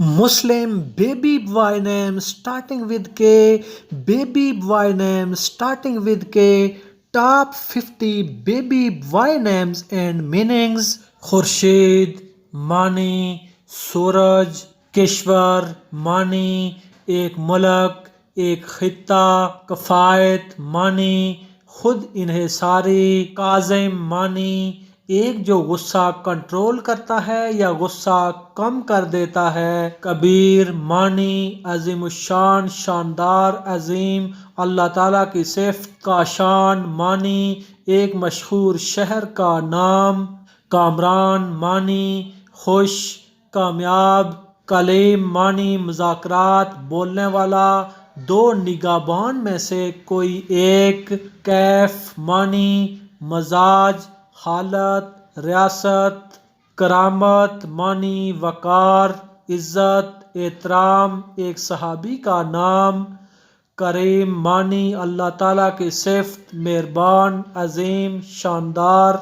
Muslim baby boy name starting with K, baby boy name starting with K, top 50 baby boy names and meanings: Khurshid, Mani, Suraj, Keshwar, Mani, ایک ملک، ایک خطہ، کفایت مانی، خود انحصاری، کاظم مانی، ایک جو غصہ کنٹرول کرتا ہے یا غصہ کم کر دیتا ہے، کبیر مانی، عظیم الشان، شاندار، عظیم، اللہ تعالیٰ کی صفت، کاشان مانی، ایک مشہور شہر کا نام، کامران مانی، خوش، کامیاب، کلیم مانی مذاکرات، بولنے والا، دو نگہبان میں سے کوئی ایک، کیف مانی مزاج، حالت، ریاست، کرامت مانی وقار، عزت، احترام، ایک صحابی کا نام، کریم مانی اللہ تعالیٰ کی صفت، مہربان، عظیم، شاندار،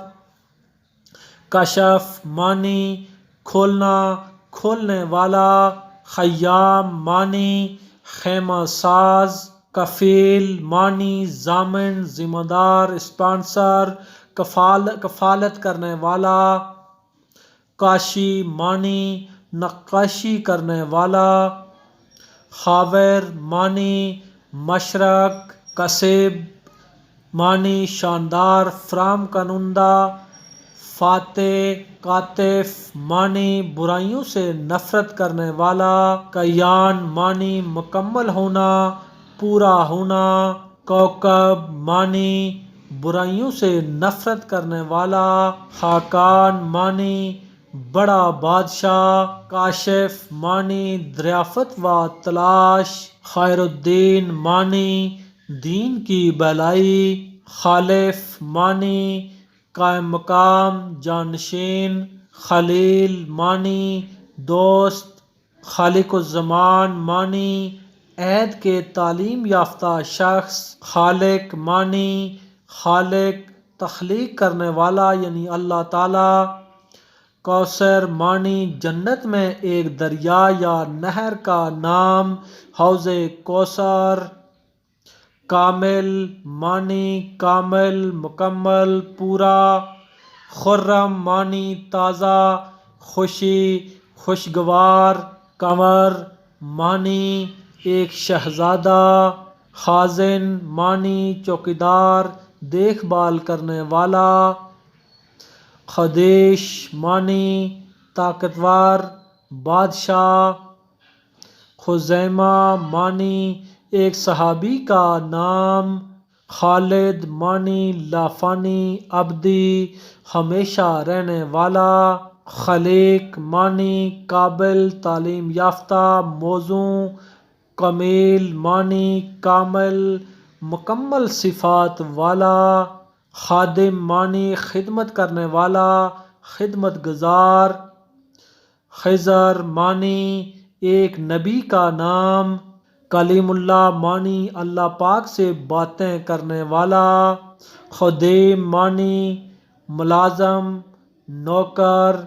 کشف مانی کھولنا، کھولنے والا، خیام مانی خیمہ ساز، کفیل مانی ضامن، ذمہ دار، اسپانسر، کفالت کرنے والا، کاشی مانی نقاشی کرنے والا، خاور مانی مشرق، کسب مانی شاندار، فراہم کنندہ، فاتح، کاتف مانی برائیوں سے نفرت کرنے والا، کیان مانی مکمل ہونا، پورا ہونا، کوکب مانی برائیوں سے نفرت کرنے والا، خاقان مانی بڑا بادشاہ، کاشف مانی دریافت و تلاش، خیر الدین مانی دین کی بھلائی، خالف مانی قائم مقام، جانشین، خلیل مانی دوست، خالق الزمان مانی عہد کے تعلیم یافتہ شخص، خالق مانی خالق تخلیق کرنے والا یعنی اللہ تعالی، کوثر مانی جنت میں ایک دریا یا نہر کا نام، حوض کوثر، کامل مانی کامل، مکمل، پورا، خرم مانی تازہ، خوشی، خوشگوار، کنور مانی ایک شہزادہ، خازن مانی چوکیدار، دیکھ بھال کرنے والا، خدیش مانی طاقتور، بادشاہ، خزیمہ مانی ایک صحابی کا نام، خالد مانی لافانی ابدی ہمیشہ رہنے والا، خلیق مانی قابل تعلیم یافتہ، موزوں، کمیل مانی کامل مکمل صفات والا، خادم مانی خدمت کرنے والا، خدمت گزار، خضر مانی ایک نبی کا نام، کلیم اللہ مانی اللہ پاک سے باتیں کرنے والا، خدیم مانی ملازم، نوکر،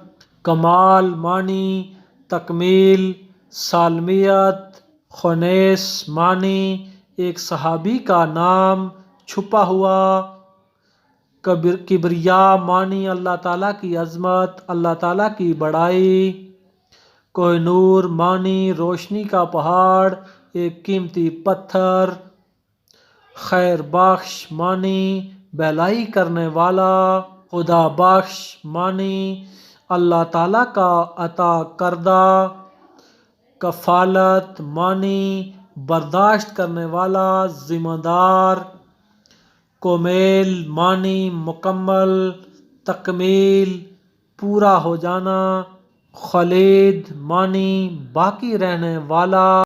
کمال مانی تکمیل، سالمیت، خنیس مانی ایک صحابی کا نام، چھپا ہوا، کبریا مانی اللہ تعالیٰ کی عظمت، اللہ تعالیٰ کی بڑائی، کوہ نور مانی روشنی کا پہاڑ، ایک قیمتی پتھر، خیر بخش مانی بھلائی کرنے والا، خدا بخش مانی اللہ تعالیٰ کا عطا کردہ، کفالت مانی برداشت کرنے والا، ذمہ دار، کومیل مانی مکمل، تکمیل، پورا ہو جانا، خلید مانی باقی رہنے والا۔